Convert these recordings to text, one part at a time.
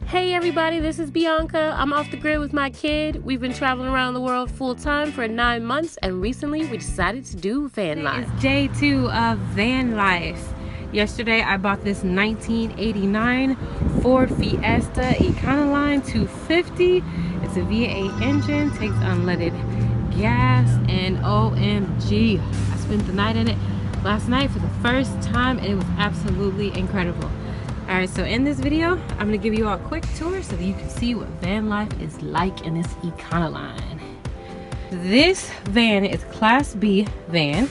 Hey everybody, this is Bionca. I'm off the grid with my kid. We've been traveling around the world full time for 9 months, and recently we decided to do van life. It's day 2 of van life. Yesterday I bought this 1989 Ford Fiesta Econoline 250. It's a V8 engine, takes unleaded gas, and OMG, I spent the night in it last night for the first time and it was absolutely incredible. Alright, so in this video, I'm going to give you all a quick tour so that you can see what van life is like in this Econoline. This van is Class B van,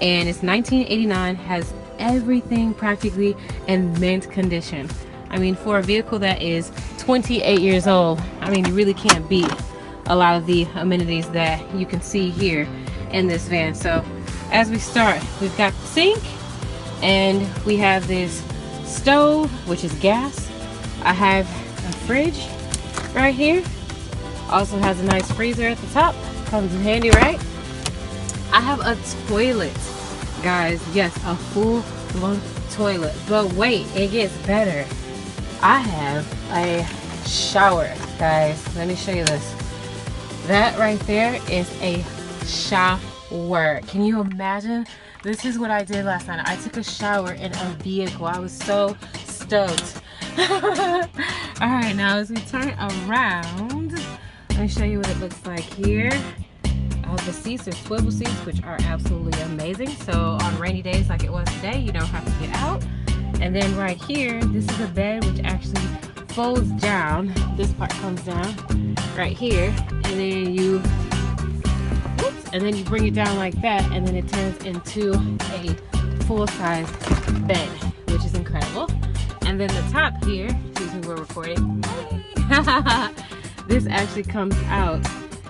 and it's 1989, has everything practically in mint condition. I mean, for a vehicle that is 28 years old, I mean, you really can't beat a lot of the amenities that you can see here in this van. So as we start, we've got the sink, and we have this stove, which is gas. I have a fridge right here. Also has a nice freezer at the top. Comes in handy, right? I have a toilet, guys. Yes, a full-blown toilet. But wait, it gets better. I have a shower, guys. Let me show you this. That right there is a shower. Can you imagine? This is what I did last night. I took a shower in a vehicle. I was so stoked. Alright, now as we turn around, let me show you what it looks like here. The seats are swivel seats, which are absolutely amazing. So on rainy days like it was today, you don't have to get out. And then right here, this is a bed which actually folds down. This part comes down right here, and then you bring it down like that, and then it turns into a full-size bed, which is incredible. And then the top here, excuse me, we're recording. This actually comes out,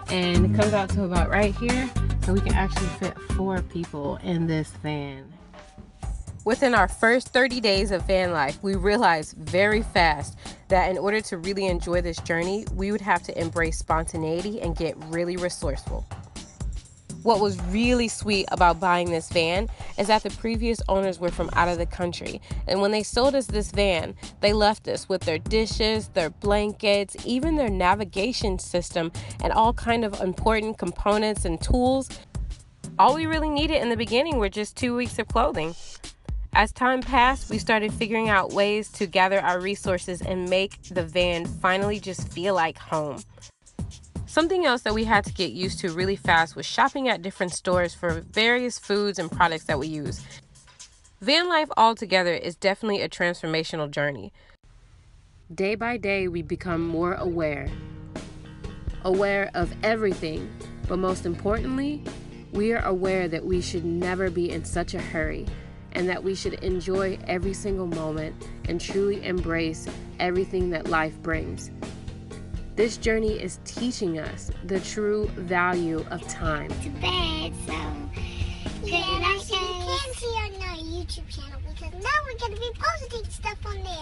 and it comes out to about right here, so we can actually fit 4 people in this van. Within our first 30 days of van life, we realized very fast that in order to really enjoy this journey, we would have to embrace spontaneity and get really resourceful. What was really sweet about buying this van is that the previous owners were from out of the country. And when they sold us this van, they left us with their dishes, their blankets, even their navigation system, and all kind of important components and tools. All we really needed in the beginning were just 2 weeks of clothing. As time passed, we started figuring out ways to gather our resources and make the van finally just feel like home. Something else that we had to get used to really fast was shopping at different stores for various foods and products that we use. Van life altogether is definitely a transformational journey. Day by day, we become more aware of everything, but most importantly, we are aware that we should never be in such a hurry, and that we should enjoy every single moment and truly embrace everything that life brings. This journey is teaching us the true value of time. To bed, so yeah, you can see on our YouTube channel, because now we're going to be posting stuff on there.